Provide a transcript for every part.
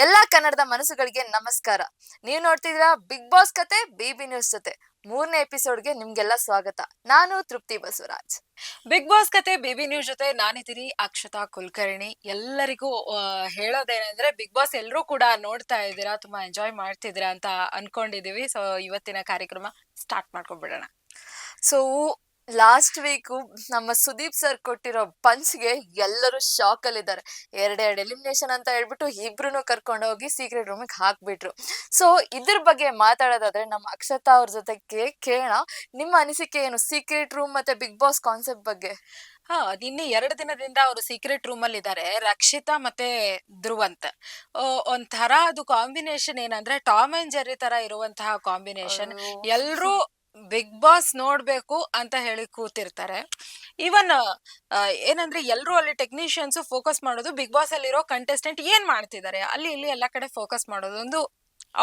ಎಲ್ಲಾ ಕನ್ನಡದ ಮನಸ್ಸುಗಳಿಗೆ ನಮಸ್ಕಾರ. ನೀವ್ ನೋಡ್ತಿದ್ದೀರಾ ಬಿಗ್ ಬಾಸ್ ಕತೆ ಬಿಬಿ ನ್ಯೂಸ್ ಜೊತೆ. 3ನೇ ಎಪಿಸೋಡ್ಗೆ ನಿಮ್ಗೆಲ್ಲ ಸ್ವಾಗತ. ನಾನು ತೃಪ್ತಿ ಬಸವರಾಜ್. ಬಿಗ್ ಬಾಸ್ ಕತೆ ಬೇಬಿ ನ್ಯೂಸ್ ಜೊತೆ ನಾನಿದ್ದೀನಿ ಅಕ್ಷತಾ ಕುಲಕರ್ಣಿ. ಎಲ್ಲರಿಗೂ ಹೇಳೋದೇನಂದ್ರೆ ಬಿಗ್ ಬಾಸ್ ಎಲ್ಲರೂ ಕೂಡ ನೋಡ್ತಾ ಇದ್ದೀರಾ, ತುಂಬಾ ಎಂಜಾಯ್ ಮಾಡ್ತಿದ್ದೀರಾ ಅಂತ ಅನ್ಕೊಂಡಿದೀವಿ. ಸೊ ಇವತ್ತಿನ ಕಾರ್ಯಕ್ರಮ ಸ್ಟಾರ್ಟ್ ಮಾಡ್ಕೊಂಡ್ಬಿಡೋಣ. ಸೊ ಲಾಸ್ಟ್ ವೀಕ್ ನಮ್ಮ ಸುದೀಪ್ ಸರ್ ಕೊಟ್ಟಿರೋ ಪಂಚ್ಗೆ ಎಲ್ಲರೂ ಶಾಕ್ ಅಲ್ಲಿದ್ದಾರೆ. ಎರಡೆರಡು ಎಲಿಮಿನೇಷನ್ ಅಂತ ಹೇಳ್ಬಿಟ್ಟು ಇಬ್ರು ಕರ್ಕೊಂಡು ಹೋಗಿ ಸೀಕ್ರೆಟ್ ರೂಮಿಗೆ ಹಾಕ್ಬಿಟ್ರು. ಸೊ ಇದ್ರ ಬಗ್ಗೆ ಮಾತಾಡೋದಾದ್ರೆ ನಮ್ಮ ಅಕ್ಷತಾ ಅವ್ರ ಜೊತೆ ಕೇಳೋಣ. ನಿಮ್ಮ ಅನಿಸಿಕೆ ಏನು ಸೀಕ್ರೆಟ್ ರೂಮ್ ಮತ್ತೆ ಬಿಗ್ ಬಾಸ್ ಕಾನ್ಸೆಪ್ಟ್ ಬಗ್ಗೆ? ನಿನ್ನೆ 2 ದಿನದಿಂದ ಅವರು ಸೀಕ್ರೆಟ್ ರೂಮ್ ಅಲ್ಲಿ ಇದ್ದಾರೆ, ರಕ್ಷಿತಾ ಮತ್ತೆ ಧ್ರುವಂತ್. ಒಂಥರ ಅದು ಕಾಂಬಿನೇಷನ್ ಏನಂದ್ರೆ ಟಾಮ್ ಅಂಡ್ ಜೆರ್ರಿ ತರ ಇರುವಂತಹ ಕಾಂಬಿನೇಷನ್. ಎಲ್ರೂ ಬಿಗ್ ಬಾಸ್ ನೋಡ್ಬೇಕು ಅಂತ ಹೇಳಿ ಕೂತಿರ್ತಾರೆ. ಈವನ್ ಏನಂದ್ರೆ ಎಲ್ರು ಅಲ್ಲಿ ಟೆಕ್ನಿಷಿಯನ್ಸ್ ಫೋಕಸ್ ಮಾಡೋದು ಬಿಗ್ ಬಾಸ್ ಅಲ್ಲಿರೋ ಕಂಟೆಸ್ಟೆಂಟ್ ಏನ್ ಮಾಡ್ತಿದ್ದಾರೆ ಅಲ್ಲಿ ಇಲ್ಲಿ ಎಲ್ಲಾ ಕಡೆ ಫೋಕಸ್ ಮಾಡೋದು. ಒಂದು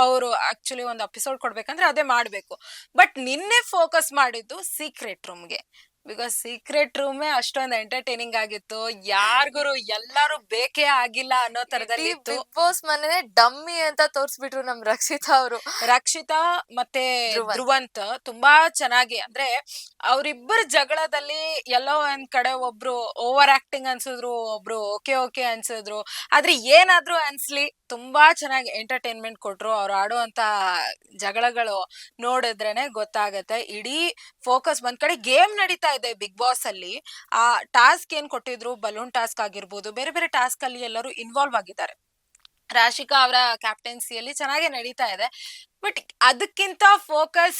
ಅವರು ಆಕ್ಚುಲಿ ಒಂದು ಎಪಿಸೋಡ್ ಕೊಡ್ಬೇಕಂದ್ರೆ ಅದೇ ಮಾಡ್ಬೇಕು. ಬಟ್ ನಿನ್ನೆ ಫೋಕಸ್ ಮಾಡಿದ್ದು ಸೀಕ್ರೆಟ್ ರೂಮ್ಗೆ. ಬಿಕಾಸ್ ಸೀಕ್ರೆಟ್ ರೂಮೇ ಅಷ್ಟೊಂದು ಎಂಟರ್ಟೈನಿಂಗ್ ಆಗಿತ್ತು. ಯಾರ್ಗುರು ಎಲ್ಲಾರು ಬೇಕೇ ಆಗಿಲ್ಲ ಅನ್ನೋ ತರದಲ್ಲಿ ಬಿಗ್ ಬಾಸ್ ಮನೇನೆ ಡಮ್ಮಿ ಅಂತ ತೋರ್ಸ್ಬಿಟ್ರು ನಮ್ ರಕ್ಷಿತಾ ಅವರು. ರಕ್ಷಿತಾ ಮತ್ತೆ ಧ್ರುವಂತ್ ತುಂಬಾ ಚೆನ್ನಾಗಿ, ಅಂದ್ರೆ ಅವ್ರಿಬ್ಬರ ಜಗಳದಲ್ಲಿ ಎಲ್ಲೋ ಒಂದ್ ಕಡೆ ಒಬ್ರು ಓವರ್ ಆಕ್ಟಿಂಗ್ ಅನ್ಸಿದ್ರು, ಒಬ್ರು ಓಕೆ ಓಕೆ ಅನ್ಸಿದ್ರು. ಆದ್ರೆ ಏನಾದ್ರೂ ಅನ್ಸ್ಲಿ ತುಂಬಾ ಚೆನ್ನಾಗಿ ಎಂಟರ್ಟೈನ್ಮೆಂಟ್ ಕೊಟ್ರು. ಅವ್ರು ಆಡುವಂತ ಜಗಳಗಳು ನೋಡಿದ್ರೇನೆ ಗೊತ್ತಾಗತ್ತೆ. ಇಡೀ ಫೋಕಸ್ ಒಂದ್ ಕಡೆ ಗೇಮ್ ನಡೀತಾ ಇದೆ ಬಿಗ್ ಬಾಸ್ ಅಲ್ಲಿ. ಆ ಟಾಸ್ಕ್ ಏನ್ ಕೊಟ್ಟಿದ್ರು, ಬಲೂನ್ ಟಾಸ್ಕ್ ಆಗಿರ್ಬೋದು, ಬೇರೆ ಬೇರೆ ಟಾಸ್ಕ್ ಅಲ್ಲಿ ಎಲ್ಲರೂ ಇನ್ವಾಲ್ವ್ ಆಗಿದ್ದಾರೆ. ರಾಶಿಕಾ ಅವರ ಕ್ಯಾಪ್ಟನ್ಸಿಯಲ್ಲಿ ಚೆನ್ನಾಗಿ ನಡೀತಾ ಇದೆ. ಬಟ್ ಅದಕ್ಕಿಂತ ಫೋಕಸ್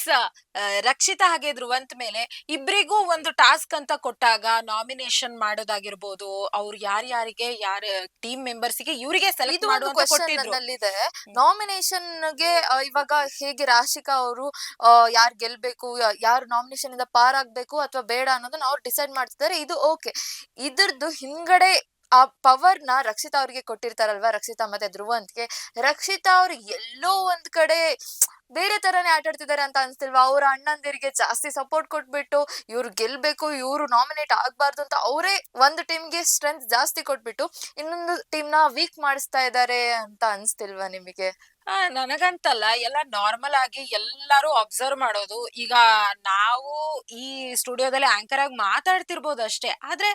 ರಕ್ಷಿತಾ ಹಾಗೆ ಧ್ರುವಂತ್ ಮೇಲೆ. ಇಬ್ರಿಗೂ ಒಂದು ಟಾಸ್ಕ್ ಅಂತ ಕೊಟ್ಟಾಗ ನಾಮಿನೇಷನ್ ಮಾಡೋದಾಗಿರ್ಬೋದು, ಅವ್ರು ಯಾರ್ಯಾರಿಗೆ ಯಾರ ಟೀಮ್ ಮೆಂಬರ್ಸ್ ಗೆ ಇವರಿಗೆ ಸೆಲೆಕ್ಟ್ ಮಾಡುವಂತ ಕೊಟ್ಟಿದ್ರು. ನಾಮಿನೇಷನ್ ಗೆ ಇವಾಗ ಹೇಗೆ ರಾಶಿಕಾ ಅವರು ಯಾರು ಗೆಲ್ಬೇಕು, ಯಾರು ನಾಮಿನೇಷನ್ ಇಂದ ಪಾರಾಗ್ಬೇಕು ಅಥವಾ ಬೇಡ ಅನ್ನೋದನ್ನ ಅವ್ರು ಡಿಸೈಡ್ ಮಾಡ್ತಿದ್ದಾರೆ. ಇದು ಓಕೆ. ಇದ್ರದ್ದು ಹಿಂಗಡೆ ಆ ಪವರ್ ನ ರಕ್ಷಿತಾ ಅವ್ರಿಗೆ ಕೊಟ್ಟಿರ್ತಾರಲ್ವಾ, ರಕ್ಷಿತಾ ಮತ್ತೆ ಧ್ರುವಂತ್ಗೆ. ರಕ್ಷಿತಾ ಅವ್ರು ಎಲ್ಲೋ ಒಂದ್ ಕಡೆ ಬೇರೆ ತರಾನೇ ಆಟಾಡ್ತಿದ್ದಾರೆ ಅಂತ ಅನ್ಸ್ತಿಲ್ವಾ? ಅವ್ರ ಅಣ್ಣಂದಿರಿಗೆ ಜಾಸ್ತಿ ಸಪೋರ್ಟ್ ಕೊಟ್ಬಿಟ್ಟು ಇವ್ರು ಗೆಲ್ಬೇಕು, ಇವ್ರು ನಾಮಿನೇಟ್ ಆಗ್ಬಾರ್ದು ಅಂತ ಅವರೇ ಒಂದು ಟೀಮ್ಗೆ ಸ್ಟ್ರೆಂತ್ ಜಾಸ್ತಿ ಕೊಟ್ಬಿಟ್ಟು ಇನ್ನೊಂದು ಟೀಮ್ ನ ವೀಕ್ ಮಾಡಿಸ್ತಾ ಇದ್ದಾರೆ ಅಂತ ಅನ್ಸ್ತಿಲ್ವಾ ನಿಮಗೆ? ನನಗಂತಲ್ಲ, ಎಲ್ಲ ನಾರ್ಮಲ್ ಆಗಿ ಎಲ್ಲಾರು ಅಬ್ಸರ್ವ್ ಮಾಡೋದು. ಈಗ ನಾವು ಈ ಸ್ಟುಡಿಯೋದಲ್ಲಿ ಆಂಕರ್ ಆಗಿ ಮಾತಾಡ್ತಿರ್ಬೋದು ಅಷ್ಟೇ, ಆದ್ರೆ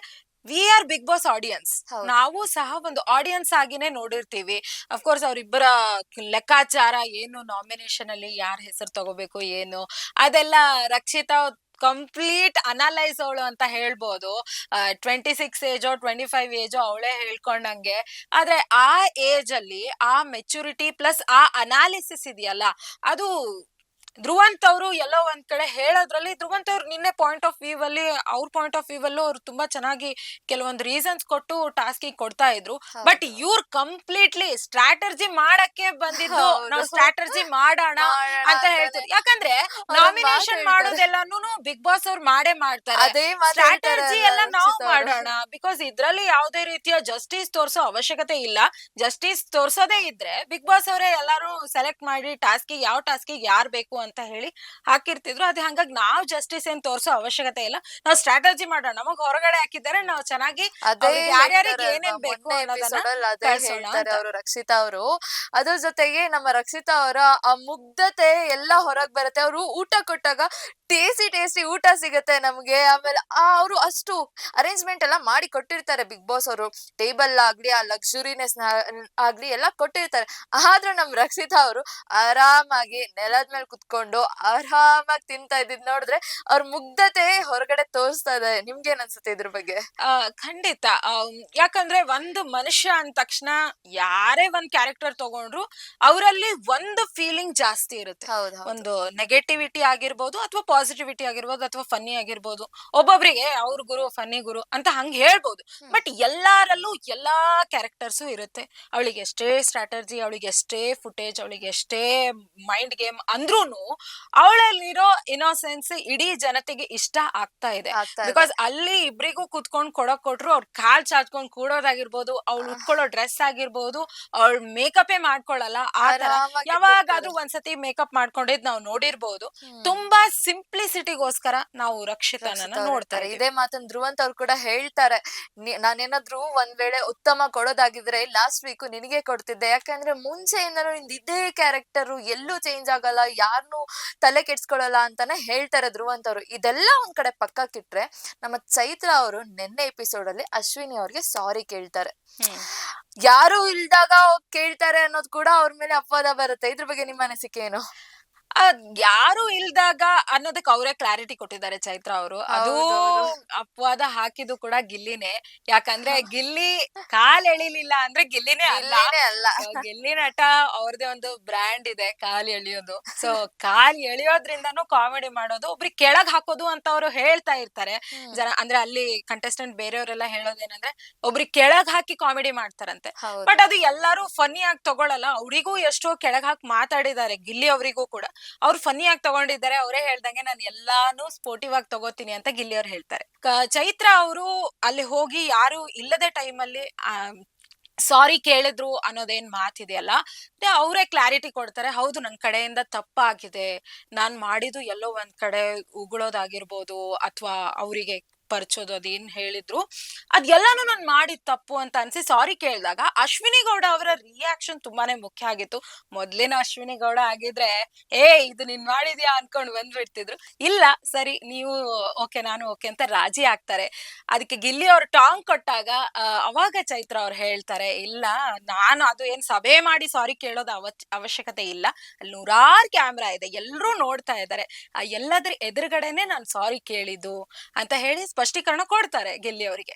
we are Bigg Boss audience. ನಾವು ಸಹ ಒಂದು ಆಡಿಯನ್ಸ್ ಆಗಿನೇ ನೋಡಿರ್ತೀವಿ. ಅಫ್ಕೋರ್ಸ್ ಅವ್ರಿಬ್ಬರ ಲೆಕ್ಕಾಚಾರ ಏನು, ನಾಮಿನೇಷನ್ ಅಲ್ಲಿ ಯಾರ ಹೆಸರು ತಗೋಬೇಕು ಏನು, ಅದೆಲ್ಲ ರಕ್ಷಿತಾ ಕಂಪ್ಲೀಟ್ ಅನಲೈಸ್ ಅವಳು ಅಂತ ಹೇಳ್ಬೋದು. 26 ಏಜೋ 25 ಏಜೋ ಅವಳೇ ಹೇಳ್ಕೊಂಡಂಗೆ. ಆದ್ರೆ ಆ ಏಜ್ ಅಲ್ಲಿ ಆ ಮೆಚುರಿಟಿ ಪ್ಲಸ್ ಆ ಅನಾಲಿಸಿಸ್ ಇದೆಯಲ್ಲ, ಅದು ಧ್ರುವಂತ್ ಅವರು ಎಲ್ಲೋ ಒಂದ್ ಕಡೆ ಹೇಳೋದ್ರಲ್ಲಿ, ಧ್ರುವಂತ್ ಅವ್ರು ನಿನ್ನೆ ಪಾಯಿಂಟ್ ಆಫ್ ವ್ಯೂ ಅಲ್ಲಿ, ಅವ್ರ ಪಾಯಿಂಟ್ ಆಫ್ ವ್ಯೂ ಅಲ್ಲೂ ಅವ್ರು ತುಂಬಾ ಚೆನ್ನಾಗಿ ಕೆಲವೊಂದು ರೀಸನ್ಸ್ ಕೊಟ್ಟು ಟಾಸ್ಕ್ ಕೊಡ್ತಾ ಇದ್ರು. ಬಟ್ ಇವ್ರು ಕಂಪ್ಲೀಟ್ಲಿ ಸ್ಟ್ರಾಟರ್ಜಿ ಮಾಡಕ್ಕೆ ಬಂದಿದ್ದು, ನಾವು ಸ್ಟ್ರಾಟರ್ಜಿ ಮಾಡೋಣ ಅಂತ ಹೇಳ್ತಾರೆ. ಯಾಕಂದ್ರೆ ನಾಮಿನೇಷನ್ ಮಾಡೋದೆಲ್ಲಾನು ಬಿಗ್ ಬಾಸ್ ಅವ್ರು ಮಾಡೇ ಮಾಡ್ತಾರೆ, ಸ್ಟ್ರಾಟರ್ಜಿ ಎಲ್ಲ ನಾವು ಮಾಡೋಣ. ಬಿಕಾಸ್ ಇದ್ರಲ್ಲಿ ಯಾವುದೇ ರೀತಿಯ ಜಸ್ಟಿಸ್ ತೋರ್ಸೋ ಅವಶ್ಯಕತೆ ಇಲ್ಲ. ಜಸ್ಟಿಸ್ ತೋರ್ಸೋದೇ ಇದ್ರೆ ಬಿಗ್ ಬಾಸ್ ಅವರೇ ಎಲ್ಲಾರು ಸೆಲೆಕ್ಟ್ ಮಾಡಿ ಟಾಸ್ಕ್ ಯಾವ ಟಾಸ್ಕ್ ಯಾರು ಬೇಕು ಅಂತ ಹೇಳಿ ಹಾಕಿರ್ತಿದ್ರು. ಅದೇ ಹಂಗಾಗಿ ನಾವು ಜಸ್ಟಿಸ್ ಏನ್ ತೋರ್ಸೋ ಅವಶ್ಯಕತೆ ಇಲ್ಲ, ನಾವು ಸ್ಟ್ರಾಟಜಿ ಮಾಡೋಣ. ನಮಗ್ ಹೊರಗಡೆ ಹಾಕಿದ್ದಾರೆ, ನಾವು ಚೆನ್ನಾಗಿ ಯಾರ್ಯಾರಿಗೆ ಏನೇನ್ ಬೇಕು ಅವರು ರಕ್ಷಿತಾ ಅವರು. ಅದ್ರ ಜೊತೆಗೆ ನಮ್ಮ ರಕ್ಷಿತಾ ಅವರ ಆ ಮುಗ್ಧತೆ ಎಲ್ಲ ಹೊರಗ್ ಬರುತ್ತೆ. ಅವರು ಊಟ ಕೊಟ್ಟಾಗ ಟೇಸ್ಟಿ ಊಟ ಸಿಗುತ್ತೆ ನಮ್ಗೆ. ಆಮೇಲೆ ಅವರು ಅಷ್ಟು ಅರೇಂಜ್ಮೆಂಟ್ ಎಲ್ಲ ಮಾಡಿ ಕೊಟ್ಟಿರ್ತಾರೆ ಬಿಗ್ ಬಾಸ್ ಅವರು. ಟೇಬಲ್ ಆಗ್ಲಿ, ಆ ಲಕ್ಸುರಿನೆಸ್ ಆಗ್ಲಿ ಎಲ್ಲ ಕೊಟ್ಟಿರ್ತಾರೆ. ಆದ್ರೂ ನಮ್ ರಕ್ಷಿತಾ ಅವರು ಆರಾಮಾಗಿ ನೆಲದ ಮೇಲೆ ಕುತ್ಕೊಂಡು ಆರಾಮಾಗಿ ತಿಂತಾ ಇದ್ದಿದ್ ನೋಡಿದ್ರೆ ಅವ್ರ ಮುಗ್ಧತೆ ಹೊರಗಡೆ ತೋರಿಸ್ತಾ ಇದೆ. ನಿಮ್ಗೇನ್ ಅನ್ಸುತ್ತೆ ಇದ್ರ ಬಗ್ಗೆ? ಖಂಡಿತ. ಯಾಕಂದ್ರೆ ಒಂದು ಮನುಷ್ಯ ಅಂದ ತಕ್ಷಣ ಯಾರೇ ಒಂದ್ ಕ್ಯಾರೆಕ್ಟರ್ ತಗೊಂಡ್ರು ಅವರಲ್ಲಿ ಒಂದು ಫೀಲಿಂಗ್ ಜಾಸ್ತಿ ಇರುತ್ತೆ. ಒಂದು ನೆಗೆಟಿವಿಟಿ ಆಗಿರ್ಬೋದು ಅಥವಾ ಪಾಸಿಟಿವಿಟಿ ಆಗಿರ್ಬೋದು ಅಥವಾ ಫನ್ನಿ ಆಗಿರ್ಬೋದು. ಒಬ್ಬೊಬ್ರಿಗೆ ಅವ್ರ ಗುರು ಫನ್ನಿ ಗುರು ಅಂತ ಹಂಗ ಹೇಳ್ಬೋದು. ಬಟ್ ಎಲ್ಲಾರಲ್ಲೂ ಎಲ್ಲಾ ಕ್ಯಾರೆಕ್ಟರ್ಸು ಇರುತ್ತೆ. ಅವಳಿಗೆ ಎಷ್ಟೇ ಸ್ಟ್ರಾಟರ್ಜಿ, ಅವಳಿಗೆ ಎಷ್ಟೇ ಫುಟೇಜ್, ಅವಳಿಗೆ ಎಷ್ಟೇ ಮೈಂಡ್ ಗೇಮ್ ಅಂದ್ರೂನು ಅವಳಲ್ಲಿರೋ ಇನ್ನೋಸೆನ್ಸ್ ಇಡೀ ಜನತೆಗೆ ಇಷ್ಟ ಆಗ್ತಾ ಇದೆ. ಆಗ್ತಾ ಇದೆ. ಬಿಕಾಸ್ ಅಲ್ಲಿ ಇಬ್ರಿಗೂ ಕುತ್ಕೊಂಡ್ ಕೊಟ್ರು, ಅವ್ರ ಕಾಲ್ ಚಾಚ್ಕೊಂಡ್ ಕೂಡೋದಾಗಿರ್ಬೋದು, ಅವ್ಳು ಉಟ್ಕೊಳ್ಳೋ ಡ್ರೆಸ್ ಆಗಿರ್ಬೋದು, ಅವಳ ಮೇಕಪ್ ಮಾಡ್ಕೊಳಲ್ಲ ಆ ತರ. ಆರಾಮಾಗಿ ಯಾವಾಗಾದ್ರೂ ಒಂದ್ಸತಿ ಮೇಕಪ್ ಮಾಡ್ಕೊಂಡಿದ್ ನಾವ್ ನೋಡಿರ್ಬೋದು. ತುಂಬಾ ಸಿಂಪ್ಲಿಸಿಟಿಗೋಸ್ಕರ ನಾವು ರಕ್ಷಿತನನ್ನ ನೋಡ್ತಾರೆ. ಇದೇ ಮಾತನ್ನ ಧ್ರುವಂತ್ ಅವ್ರು ಕೂಡ ಹೇಳ್ತಾರೆ. ನಾನೇನಾದ್ರೂ ಒಂದ್ ವೇಳೆ ಉತ್ತಮ ಕೊಡೋದಾಗಿದ್ರೆ ಲಾಸ್ಟ್ ವೀಕ್ ನಿನಗೆ ಕೊಡ್ತಿದ್ದೆ, ಯಾಕಂದ್ರೆ ಮುಂಚೆಯಿಂದನೂ ನಿಂದ ಇದೇ ಕ್ಯಾರೆಕ್ಟರ್, ಎಲ್ಲೂ ಚೇಂಜ್ ಆಗಲ್ಲ, ಯಾರನ್ನೂ ತಲೆ ಕೆಡ್ಸ್ಕೊಳಲ್ಲ ಅಂತಾನೆ ಹೇಳ್ತಾರೆ ಧ್ರುವಂತ್ ಅವ್ರು. ಇದೆಲ್ಲ ಒಂದ್ ಕಡೆ ಪಕ್ಕಕ್ಕಿಟ್ರೆ, ನಮ್ಮ ಚೈತ್ರ ಅವರು ನಿನ್ನೆ ಎಪಿಸೋಡ್ ಅಲ್ಲಿ ಅಶ್ವಿನಿ ಅವ್ರಿಗೆ ಸಾರಿ ಕೇಳ್ತಾರೆ. ಯಾರು ಇಲ್ದಾಗ ಕೇಳ್ತಾರೆ ಅನ್ನೋದು ಕೂಡ ಅವ್ರ ಮೇಲೆ ಅಪವಾದ ಬರುತ್ತೆ. ಇದ್ರ ಬಗ್ಗೆ ನಿಮ್ಮ ಅನಿಸಿಕೆ ಏನು? ಯಾರು ಇಲ್ದಾಗ ಅನ್ನೋದಕ್ಕೆ ಅವರೇ ಕ್ಲಾರಿಟಿ ಕೊಟ್ಟಿದ್ದಾರೆ ಚೈತ್ರ ಅವರು. ಅದು ಅಪವಾದ ಹಾಕಿದ್ದು ಕೂಡ ಗಿಲ್ಲಿನೇ. ಯಾಕಂದ್ರೆ ಗಿಲ್ಲಿ ಕಾಲ್ ಎಳಿಲಿಲ್ಲ ಅಂದ್ರೆ ಗಿಲ್ಲಿನೇ ಅಲ್ಲ. ಗಿಲ್ಲಿ ನಟ ಅವ್ರದೇ ಒಂದು ಬ್ರ್ಯಾಂಡ್ ಇದೆ, ಕಾಲ್ ಎಳಿಯೋದು. ಸೊ ಕಾಲ್ ಎಳಿಯೋದ್ರಿಂದಾನು ಕಾಮಿಡಿ ಮಾಡೋದು, ಒಬ್ರಿಗೆ ಕೆಳಗ್ ಹಾಕೋದು ಅಂತ ಅವ್ರು ಹೇಳ್ತಾ ಇರ್ತಾರೆ ಜನ. ಅಂದ್ರೆ ಅಲ್ಲಿ ಕಂಟೆಸ್ಟೆಂಟ್ ಬೇರೆಯವರೆಲ್ಲ ಹೇಳೋದೇನಂದ್ರೆ ಒಬ್ರಿಗೆ ಕೆಳಗ್ ಹಾಕಿ ಕಾಮಿಡಿ ಮಾಡ್ತಾರಂತೆ. ಬಟ್ ಅದು ಎಲ್ಲಾರು ಫನ್ನಿ ಆಗಿ ತಗೊಳಲ್ಲ. ಅವ್ರಿಗೂ ಎಷ್ಟೋ ಕೆಳಗ್ ಹಾಕಿ ಮಾತಾಡಿದ್ದಾರೆ, ಗಿಲ್ಲಿ ಅವರಿಗೂ ಕೂಡ ಅವ್ರು ಫನ್ನಿ ಆಗಿ ತಗೊಂಡಿದ್ದಾರೆ. ಅವರೇ ಹೇಳ್ದಂಗೆ ನಾನು ಎಲ್ಲಾನು ಸ್ಪೋರ್ಟಿವ್ ಆಗಿ ತಗೋತೀನಿ ಅಂತ ಗಿಲ್ಲಿ ಅವ್ರು ಹೇಳ್ತಾರೆ. ಚೈತ್ರ ಅವರು ಅಲ್ಲಿ ಹೋಗಿ ಯಾರು ಇಲ್ಲದೆ ಟೈಮಲ್ಲಿ ಸಾರಿ ಕೇಳಿದ್ರು ಅನ್ನೋದೇನ್ ಮಾತಿದೆಯಲ್ಲ, ಅವರೇ ಕ್ಲಾರಿಟಿ ಕೊಡ್ತಾರೆ. ಹೌದು, ನನ್ ಕಡೆಯಿಂದ ತಪ್ಪಾಗಿದೆ, ನಾನ್ ಮಾಡಿದ್ದು ಎಲ್ಲೋ ಒಂದ್ ಕಡೆ ಉಗುಳೋದಾಗಿರ್ಬೋದು ಅಥವಾ ಅವರಿಗೆ ಪರ್ಚೋದು ಅದೇನ್ ಹೇಳಿದ್ರು ಅದೆಲ್ಲಾನು ನಾನ್ ಮಾಡಿದ್ ತಪ್ಪು ಅಂತ ಅನ್ಸಿ ಸಾರಿ ಕೇಳಿದಾಗ ಅಶ್ವಿನಿ ಗೌಡ ಅವರ ರಿಯಾಕ್ಷನ್ ತುಂಬಾನೇ ಮುಖ್ಯ ಆಗಿತ್ತು. ಮೊದ್ಲಿನ ಅಶ್ವಿನಿ ಗೌಡ ಆಗಿದ್ರೆ ಇದು ನೀನ್ ಮಾಡಿದ್ಯಾ ಅನ್ಕೊಂಡ್ ಬಂದ್ಬಿಡ್ತಿದ್ರು. ಇಲ್ಲ ಸರಿ ನೀವು ಓಕೆ ನಾನು ಓಕೆ ಅಂತ ರಾಜಿ ಆಗ್ತಾರೆ. ಅದಕ್ಕೆ ಗಿಲ್ಲಿ ಅವ್ರು ಟಾಂಗ್ ಕೊಟ್ಟಾಗ ಅವಾಗ ಚೈತ್ರ ಅವ್ರು ಹೇಳ್ತಾರೆ, ಇಲ್ಲ ನಾನು ಅದು ಏನ್ ಸಭೆ ಮಾಡಿ ಸಾರಿ ಕೇಳೋದು ಅವಶ್ಯಕತೆ ಇಲ್ಲ, ಅಲ್ಲಿ 100 ಕ್ಯಾಮ್ರಾ ಇದೆ, ಎಲ್ರೂ ನೋಡ್ತಾ ಇದ್ದಾರೆ, ಎಲ್ಲದ್ರ ಎದುರುಗಡೆನೆ ನಾನು ಸಾರಿ ಕೇಳಿದ್ದು ಅಂತ ಹೇಳಿ ಸ್ಪಷ್ಟೀಕರಣ ಕೊಡ್ತಾರೆ ಗಿಲ್ಲಿ ಅವರಿಗೆ.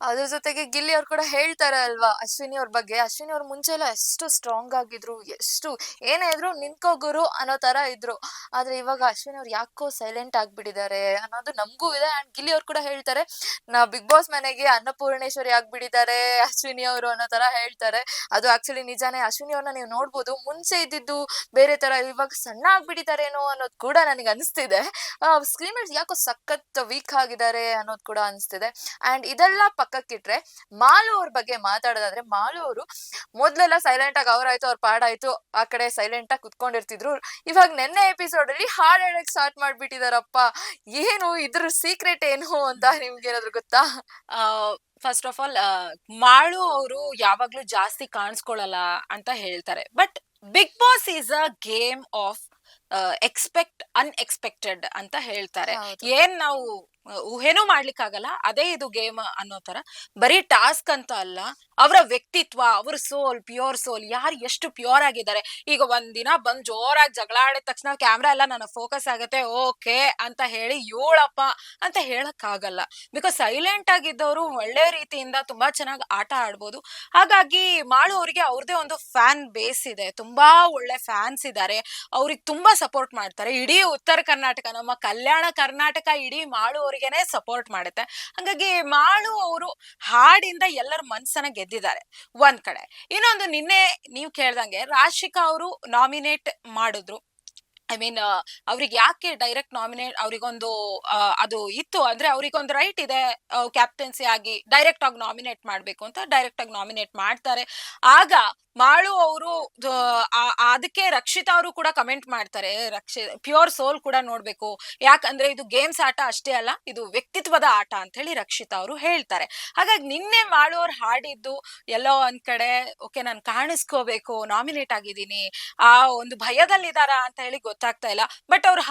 ಅದ್ರ ಜೊತೆಗೆ ಗಿಲ್ಲಿ ಅವ್ರು ಕೂಡ ಹೇಳ್ತಾರೆ ಅಲ್ವಾ ಅಶ್ವಿನಿ ಅವ್ರ ಬಗ್ಗೆ. ಅಶ್ವಿನಿ ಅವ್ರು ಮುಂಚೆ ಎಲ್ಲ ಎಷ್ಟು ಸ್ಟ್ರಾಂಗ್ ಆಗಿದ್ರು, ಎಷ್ಟು ಏನೇ ಇದ್ರು ನಿಂತ್ಕೋ ಗುರು ಅನ್ನೋ ತರ ಇದ್ರು. ಆದ್ರೆ ಇವಾಗ ಅಶ್ವಿನಿ ಅವ್ರು ಯಾಕೋ ಸೈಲೆಂಟ್ ಆಗ್ಬಿಟ್ಟಿದ್ದಾರೆ ಅನ್ನೋದು ನಮಗೂ ಇದೆ. ಅಂಡ್ ಗಿಲ್ಲಿ ಅವ್ರು ಕೂಡ ಹೇಳ್ತಾರೆ, ಬಿಗ್ ಬಾಸ್ ಮನೆಗೆ ಅನ್ನಪೂರ್ಣೇಶ್ವರಿ ಆಗ್ಬಿಟ್ಟಿದ್ದಾರೆ ಅಶ್ವಿನಿ ಅವರು ಅನ್ನೋ ತರ ಹೇಳ್ತಾರೆ. ಅದು ಆಕ್ಚುಲಿ ನಿಜಾನೇ. ಅಶ್ವಿನಿ ಅವ್ರನ್ನ ನೀವು ನೋಡ್ಬೋದು, ಮುಂಚೆ ಇದ್ದಿದ್ದು ಬೇರೆ ತರ, ಇವಾಗ ಸಣ್ಣ ಆಗ್ಬಿಟ್ಟಿದ್ದಾರೇನೋ ಅನ್ನೋದು ಕೂಡ ನನಗೆ ಅನಿಸ್ತಿದೆ. ಸ್ಕ್ರೀನ್ ಮೇಲೆ ಯಾಕೋ ಸಖತ್ ವೀಕ್ ಆಗಿದ್ದಾರೆ ಅನ್ನೋದು ಕೂಡ ಅನಿಸ್ತಿದೆ. ಅಂಡ್ ಇದೆಲ್ಲ ಪಕ್ಕಕ್ಕಿಟ್ರೆ ಮಾಲು ಅವ್ರ ಬಗ್ಗೆ ಮಾತಾಡೋದಾದ್ರೆ, ಮಾಲು ಅವರು ಮೊದ್ಲೆಲ್ಲ ಸೈಲೆಂಟ್ ಆಗಿ ಅವ್ರಾಯ್ತು ಅವ್ರ ಪಾಡಾಯ್ತು ಆ ಕಡೆ ಸೈಲೆಂಟ್ ಆಗಿ ಕುತ್ಕೊಂಡಿರ್ತಿದ್ರು. ಇವಾಗ ನಿನ್ನೆ ಎಪಿಸೋಡ್ ಅಲ್ಲಿ ಹಾಡ್ ಹೇಳಕ್ ಸ್ಟಾರ್ಟ್ ಮಾಡ್ಬಿಟ್ಟಿದಾರಪ್ಪ. ಏನು ಇದ್ರ ಸೀಕ್ರೆಟ್ ಏನು ಅಂತ ನಿಮ್ಗೆ ಏನಾದ್ರು ಗೊತ್ತಾ? ಫಸ್ಟ್ ಆಫ್ ಆಲ್ ಮಾಳು ಅವರು ಯಾವಾಗ್ಲೂ ಜಾಸ್ತಿ ಕಾಣಿಸ್ಕೊಳಲ್ಲ ಅಂತ ಹೇಳ್ತಾರೆ. But Bigg Boss is a game of expect unexpected ಅಂತ ಹೇಳ್ತಾರೆ. ಏನ್ ನಾವು ಊಹೆನೂ ಮಾಡ್ಲಿಕ್ಕಾಗಲ್ಲ, ಅದೇ ಇದು ಗೇಮ್ ಅನ್ನೋ ತರ. ಬರೀ ಟಾಸ್ಕ್ ಅಂತ ಅಲ್ಲ, ಅವರ ವ್ಯಕ್ತಿತ್ವ, ಅವ್ರ ಸೋಲ್, ಪ್ಯೂರ್ ಸೋಲ್, ಯಾರು ಎಷ್ಟು ಪ್ಯೂರ್ ಆಗಿದ್ದಾರೆ. ಈಗ ಒಂದಿನ ಬಂದ್ ಜೋರಾಗಿ ಜಗಳ ಆಡಿದ ತಕ್ಷಣ ಕ್ಯಾಮ್ರಾ ಎಲ್ಲ ನನಗೆ ಫೋಕಸ್ ಆಗುತ್ತೆ ಓಕೆ ಅಂತ ಹೇಳಿ ಏಳಪ್ಪ ಅಂತ ಹೇಳಕ್ ಆಗಲ್ಲ. ಬಿಕಾಸ್ ಸೈಲೆಂಟ್ ಆಗಿದ್ದವರು ಒಳ್ಳೆ ರೀತಿಯಿಂದ ತುಂಬಾ ಚೆನ್ನಾಗಿ ಆಟ ಆಡ್ಬೋದು. ಹಾಗಾಗಿ ಮಾಳು ಅವರಿಗೆ ಅವ್ರದೇ ಒಂದು ಫ್ಯಾನ್ ಬೇಸ್ ಇದೆ, ತುಂಬಾ ಒಳ್ಳೆ ಫ್ಯಾನ್ಸ್ ಇದ್ದಾರೆ, ಅವ್ರಿಗೆ ತುಂಬಾ ಸಪೋರ್ಟ್ ಮಾಡ್ತಾರೆ. ಇಡೀ ಉತ್ತರ ಕರ್ನಾಟಕ, ನಮ್ಮ ಕಲ್ಯಾಣ ಕರ್ನಾಟಕ ಇಡೀ ಮಾಳು ಅವರಿಗೆನೆ ಸಪೋರ್ಟ್ ಮಾಡುತ್ತೆ. ಹಾಗಾಗಿ ಮಾಳು ಅವರು ಹಾಡಿಂದ ಎಲ್ಲರ ಮನ್ಸನ್ನ ಗೆದ್ದಿದ್ದಾರೆ ಒಂದ್ ಕಡೆ. ಇನ್ನೊಂದು, ನಿನ್ನೆ ನೀವು ಕೇಳ್ದಂಗೆ ರಾಶಿಕಾ ಅವರು ನಾಮಿನೇಟ್ ಮಾಡಿದ್ರು. ಐ ಮೀನ್ ಅವ್ರಿಗೆ ಯಾಕೆ ಡೈರೆಕ್ಟ್ ನಾಮಿನೇಟ್, ಅವ್ರಿಗೊಂದು ಅದು ಇತ್ತು ಅಂದ್ರೆ ಅವ್ರಿಗೊಂದು ರೈಟ್ ಇದೆ ಕ್ಯಾಪ್ಟನ್ಸಿ ಆಗಿ ಡೈರೆಕ್ಟ್ ಆಗಿ ನಾಮಿನೇಟ್ ಮಾಡ್ಬೇಕು ಅಂತ. ಡೈರೆಕ್ಟ್ ಆಗಿ ನಾಮಿನೇಟ್ ಮಾಡ್ತಾರೆ. ಆಗ ಮಾಳು ಅವರು ಅದಕ್ಕೆ ರಕ್ಷಿತಾ ಅವರು ಕೂಡ ಕಮೆಂಟ್ ಮಾಡ್ತಾರೆ, ಪ್ಯೂರ್ ಸೋಲ್ ಕೂಡ ನೋಡ್ಬೇಕು, ಯಾಕಂದ್ರೆ ಇದು ಗೇಮ್ಸ್ ಆಟ ಅಷ್ಟೇ ಅಲ್ಲ, ಇದು ವ್ಯಕ್ತಿತ್ವದ ಆಟ ಅಂತ ಹೇಳಿ ರಕ್ಷಿತಾ ಅವರು ಹೇಳ್ತಾರೆ. ಹಾಗಾಗಿ ನಿನ್ನೆ ಮಾಳು ಅವ್ರು ಹಾಡಿದ್ದು ಎಲ್ಲೋ ಒಂದ್ ಕಡೆ ಓಕೆ ನಾನು ಕಾಣಿಸ್ಕೋಬೇಕು, ನಾಮಿನೇಟ್ ಆಗಿದ್ದೀನಿ, ಆ ಒಂದು ಭಯದಲ್ಲಿದಾರ ಅಂತ ಹೇಳಿ ಗೊತ್ತಾಗ್ತಾ ಇಲ್ಲ. ಬಟ್ ಅವ್ರು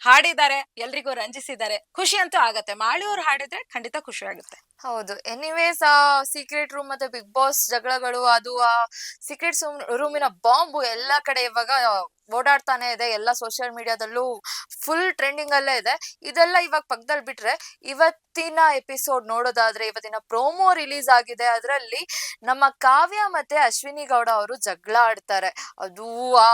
ಹಾಡಿದ್ದಾರೆ, ಎಲ್ರಿಗೂ ರಂಜಿಸಿದ್ದಾರೆ, ಖುಷಿ ಅಂತೂ ಆಗತ್ತೆ. ಮಾಳು ಅವ್ರು ಹಾಡಿದ್ರೆ ಖಂಡಿತ ಖುಷಿ ಆಗುತ್ತೆ. ಹೌದು. ಎನಿವೇಸ್ ಆ ಸೀಕ್ರೆಟ್ ರೂಮ್ ಮತ್ತೆ ಬಿಗ್ ಬಾಸ್ ಜಗಳಗಳು, ಅದು ಆ ಸೀಕ್ರೆಟ್ ರೂಮಿನ ಬಾಂಬು ಎಲ್ಲಾ ಕಡೆ ಇವಾಗ ಓಡಾಡ್ತಾನೆ ಇದೆ. ಎಲ್ಲ ಸೋಷಿಯಲ್ ಮೀಡಿಯಾದಲ್ಲೂ ಫುಲ್ ಟ್ರೆಂಡಿಂಗ್ ಅಲ್ಲೇ ಇದೆ. ಇದೆಲ್ಲ ಇವಾಗ ಪಕ್ಕದಲ್ಲಿ ಬಿಟ್ರೆ, ಇವತ್ತಿನ ಎಪಿಸೋಡ್ ನೋಡೋದಾದ್ರೆ, ಇವತ್ತಿನ ಪ್ರೋಮೋ ರಿಲೀಸ್ ಆಗಿದೆ. ಅದರಲ್ಲಿ ನಮ್ಮ ಕಾವ್ಯ ಮತ್ತೆ ಅಶ್ವಿನಿ ಗೌಡ ಅವರು ಜಗಳ ಆಡ್ತಾರೆ. ಅದು ಆ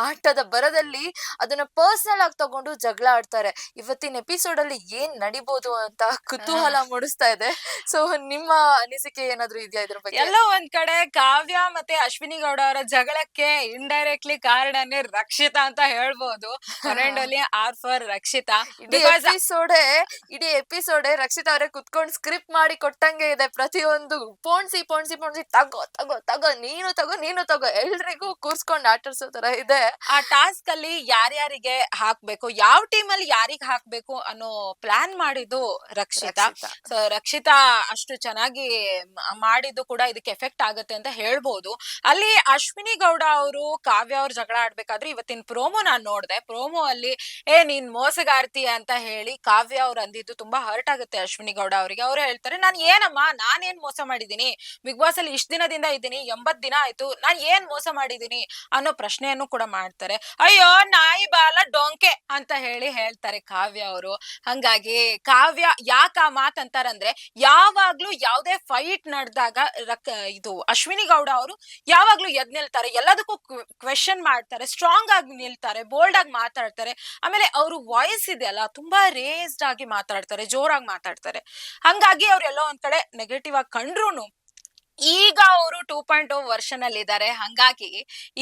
ಆಟದ ಬರದಲ್ಲಿ ಅದನ್ನ ಪರ್ಸನಲ್ ಆಗಿ ತಗೊಂಡು ಜಗಳ ಆಡ್ತಾರೆ. ಇವತ್ತಿನ ಎಪಿಸೋಡ್ ಅಲ್ಲಿ ಏನ್ ನಡಿಬಹುದು ಅಂತ ಕುತೂಹಲ ಮೂಡಿಸ್ತಾ ಇದೆ. ಸೊ ನಿಮ್ಮ ಅನಿಸಿಕೆ ಏನಾದ್ರು ಇದೆಯಾ ಇದ್ರ ಬಗ್ಗೆ? ಎಲ್ಲೋ ಒಂದ್ ಕಡೆ ಕಾವ್ಯ ಮತ್ತೆ ಅಶ್ವಿನಿ ಗೌಡ ಅವರ ಜಗಳಕ್ಕೆ ಇಂಡೈರೆಕ್ಟ್ಲಿ ಕಾರಣನೇ ನಾನೇ ರಕ್ಷಿತಾ ಅಂತ ಹೇಳ್ಬೋದು. One and only R for Rakshita. ಇಡೀ ಬಿಕಾಸ್ ಎಪಿಸೋಡೆ ರಕ್ಷಿತಾ ಅವರೇ ಕುತ್ಕೊಂಡು ಸ್ಕ್ರಿಪ್ಟ್ ಮಾಡಿ ಕೊಟ್ಟಂಗೆ ಇದೆ. ಪ್ರತಿಯೊಂದು ಪೋಣ್ಸಿ ಪೋಣ್ಸಿ ಪೋಣ್ಸಿ ತಗೋ ತಗೋ ತಗೋ ನೀನು ತಗೋ ಎಲ್ರಿಗೂ ಕೂರ್ಸ್ಕೊಂಡು ಆಟರ್ಸೋ ತರ ಇದೆ. ಆ ಟಾಸ್ಕ್ ಅಲ್ಲಿ ಯಾರ್ಯಾರಿಗೆ ಹಾಕ್ಬೇಕು, ಯಾವ ಟೀಮ್ ಅಲ್ಲಿ ಯಾರಿಗ್ ಹಾಕ್ಬೇಕು ಅನ್ನೋ ಪ್ಲಾನ್ ಮಾಡಿದ್ದು ರಕ್ಷಿತಾ. ಸೊ ರಕ್ಷಿತಾ ಅಷ್ಟು ಚೆನ್ನಾಗಿ ಮಾಡಿದ್ದು ಕೂಡ ಇದಕ್ಕೆ ಎಫೆಕ್ಟ್ ಆಗುತ್ತೆ ಅಂತ ಹೇಳ್ಬೋದು. ಅಲ್ಲಿ ಅಶ್ವಿನಿ ಗೌಡ ಅವರು ಕಾವ್ಯ ಅವ್ರ ಜಗಳ ಆಡ್ಬೇಕಾದ್ರೆ ಇವತ್ತಿನ ಪ್ರೋಮೋ ನಾನ್ ನೋಡ್ದೆ. ಪ್ರೋಮೋ ಅಲ್ಲಿ ನೀನ್ ಮೋಸಗಾರ್ತಿ ಅಂತ ಹೇಳಿ ಕಾವ್ಯ ಅವ್ರು ಅಂದಿದ್ದು ತುಂಬಾ ಹರ್ಟ್ ಆಗುತ್ತೆ ಅಶ್ವಿನಿ ಗೌಡ ಅವರಿಗೆ. ಅವ್ರು ಹೇಳ್ತಾರೆ, ನಾನೇನ್ ಮೋಸ ಮಾಡಿದೀನಿ, ಬಿಗ್ ಬಾಸ್ ಅಲ್ಲಿ ಇಷ್ಟ ದಿನದಿಂದ ಇದ್ದೀನಿ, 80 ದಿನ ಆಯ್ತು, ನಾನ್ ಏನ್ ಮೋಸ ಮಾಡಿದೀನಿ ಅನ್ನೋ ಪ್ರಶ್ನೆಯನ್ನು ಕೂಡ ಮಾಡ್ತಾರೆ. ಅಯ್ಯೋ ನಾಯಿ ಬಾಲ ಡೊಂಕೆ ಅಂತ ಹೇಳ್ತಾರೆ ಕಾವ್ಯ ಅವರು. ಹಂಗಾಗಿ ಕಾವ್ಯ ಯಾಕ ಆ ಮಾತ್ ಅಂತಾರಂದ್ರೆ, ಯಾವಾಗ್ಲೂ ಯಾವ್ದೇ ಫೈಟ್ ನಡೆದಾಗ ಇದು ಅಶ್ವಿನಿ ಗೌಡ ಅವರು ಯಾವಾಗ್ಲೂ ಎದ್ ನಿಲ್ತಾರೆ, ಎಲ್ಲದಕ್ಕೂ ಕ್ವೆಶನ್ ಮಾಡ್ತಾರೆ, ಸ್ಟ್ರಾಂಗ್ ಆಗಿ ನಿಲ್ತಾರೆ, ಬೋಲ್ಡ್ ಆಗಿ ಮಾತಾಡ್ತಾರೆ. ಆಮೇಲೆ ಅವ್ರು ವಾಯ್ಸ್ ಇದೆಯಲ್ಲ ತುಂಬಾ ರೇಸ್ಡ್ ಆಗಿ ಮಾತಾಡ್ತಾರೆ, ಜೋರಾಗಿ ಮಾತಾಡ್ತಾರೆ. ಹಂಗಾಗಿ ಅವ್ರೆಲ್ಲೋ ಒಂದ್ ಕಡೆ ನೆಗೆಟಿವ್ ಆಗಿ ಕಂಡ್ರುನು ಈಗ ಅವರು 2.0 ವರ್ಷನ್ ಅಲ್ಲಿ ಇದ್ದಾರೆ. ಹಂಗಾಗಿ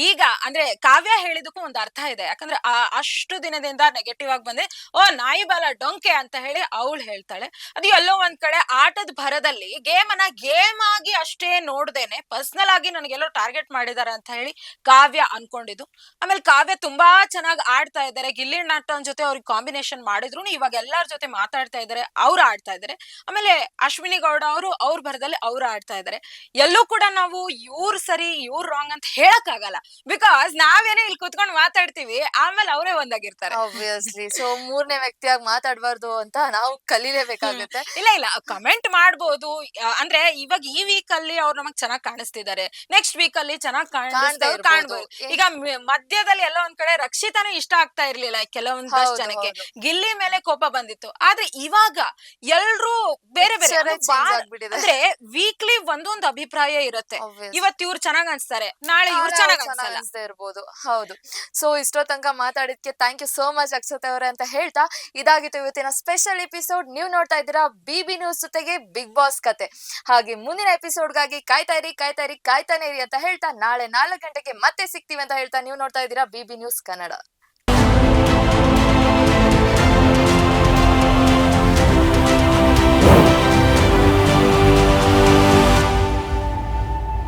ಈಗ ಅಂದ್ರೆ ಕಾವ್ಯ ಹೇಳಿದಕ್ಕೂ ಒಂದು ಅರ್ಥ ಇದೆ. ಯಾಕಂದ್ರೆ ಅಷ್ಟು ದಿನದಿಂದ ನೆಗೆಟಿವ್ ಆಗಿ ಬಂದೆ, ನಾಯಿ ಬಾಲ ಡೊಂಕೆ ಅಂತ ಹೇಳಿ ಅವಳು ಹೇಳ್ತಾಳೆ. ಅದು ಎಲ್ಲೋ ಒಂದ್ ಕಡೆ ಆಟದ ಭರದಲ್ಲಿ ಗೇಮ್ ಆಗಿ ಅಷ್ಟೇ ನೋಡ್ದೇನೆ ಪರ್ಸನಲ್ ಆಗಿ ನನಗೆಲ್ಲೋ ಟಾರ್ಗೆಟ್ ಮಾಡಿದಾರೆ ಅಂತ ಹೇಳಿ ಕಾವ್ಯ ಅನ್ಕೊಂಡಿದ್ದು. ಆಮೇಲೆ ಕಾವ್ಯ ತುಂಬಾ ಚೆನ್ನಾಗಿ ಆಡ್ತಾ ಇದ್ದಾರೆ. ಗಿಲ್ಲಿ ನಟನ್ ಜೊತೆ ಅವ್ರಿಗೆ ಕಾಂಬಿನೇಷನ್ ಮಾಡಿದ್ರು ಇವಾಗ ಎಲ್ಲಾರ ಜೊತೆ ಮಾತಾಡ್ತಾ ಇದ್ದಾರೆ, ಅವ್ರು ಆಡ್ತಾ ಇದ್ದಾರೆ. ಆಮೇಲೆ ಅಶ್ವಿನಿ ಗೌಡ ಅವರು ಅವ್ರ ಭರದಲ್ಲಿ ಅವ್ರು ಆಡ್ತಾ ಇದ್ದಾರೆ. ಎಲ್ಲೂ ಕೂಡ ನಾವು ಇವ್ರು ಸರಿ ಇವ್ರು ರಾಂಗ್ ಅಂತ ಹೇಳಕ್ ಆಗಲ್ಲ. ಬಿಕಾಸ್ ನಾವೇನೇ ಇಲ್ಲಿ ಕುತ್ಕೊಂಡು ಮಾತಾಡ್ತೀವಿ, ಆಮೇಲೆ ಅವರೇ ಒಂದಾಗಿರ್ತಾರೆ. ಆಬ್ವಿಯಸ್ಲಿ. ಸೊ ಮೂರನೇ ವ್ಯಕ್ತಿಯಾಗಿ ಮಾತಾಡ್ಬಾರ್ದು ಅಂತ ನಾವು ಕಲೀಲೇಬೇಕಾಗುತ್ತೆ. ಇಲ್ಲ ಕಮೆಂಟ್ ಮಾಡ್ಬೋದು. ಅಂದ್ರೆ ಇವಾಗ ಈ ವೀಕ್ ಅಲ್ಲಿ ಅವ್ರು ನಮಗ್ ಚೆನ್ನಾಗ್ ಕಾಣಿಸ್ತಿದ್ದಾರೆ, ನೆಕ್ಸ್ಟ್ ವೀಕ್ ಅಲ್ಲಿ ಚೆನ್ನಾಗ್ ಕಾಣ್ಬೋದು. ಈಗ ಮಧ್ಯದಲ್ಲಿ ಎಲ್ಲ ಒಂದ್ ಕಡೆ ರಕ್ಷಿತಾನು ಇಷ್ಟ ಆಗ್ತಾ ಇರ್ಲಿಲ್ಲ ಕೆಲವೊಂದಷ್ಟು ಜನಕ್ಕೆ, ಗಿಲ್ಲಿ ಮೇಲೆ ಕೋಪ ಬಂದಿತ್ತು. ಆದ್ರೆ ಇವಾಗ ಎಲ್ರು ಬೇರೆ ಬೇರೆ ಅಂದ್ರೆ ವೀಕ್ಲಿ ಒಂದೊಂದು ಅಭಿಪ್ರಾಯ ಇರುತ್ತೆ. ಇವತ್ತು ಇವ್ರು ಚೆನ್ನಾಗ್ ಅನ್ಸ್ತಾರೆ, ನಾಳೆ ಇವ್ರು ಚೆನ್ನಾಗ್ ಅನ್ಸಲ್ಲ ಇರ್ಬೋದು. ಹೌದು. ಸೊ ಇಷ್ಟೋ ತನಕ ಮಾತಾಡಿದ್ಕೆ thank you so much Akshata ಅವರೇ ಅಂತ ಹೇಳ್ತಾ, ಇದಾಗಿತ್ತು ಇವತ್ತಿನ ಸ್ಪೆಷಲ್ ಎಪಿಸೋಡ್. ನೀವು ನೋಡ್ತಾ ಇದ್ದೀರಾ BB ನ್ಯೂಸ್ ಜೊತೆಗೆ ಬಿಗ್ ಬಾಸ್ ಕತೆ. ಹಾಗೆ ಮುಂದಿನ ಎಪಿಸೋಡ್ಗಾಗಿ ಕಾಯ್ತಾನೆ ಇರಿ ಅಂತ ಹೇಳ್ತಾ, ನಾಳೆ 4 ಗಂಟೆಗೆ ಮತ್ತೆ ಸಿಗ್ತೀವಿ ಅಂತ ಹೇಳ್ತಾ, ನೀವು ನೋಡ್ತಾ ಇದ್ದೀರಾ BB ನ್ಯೂಸ್ ಕನ್ನಡ.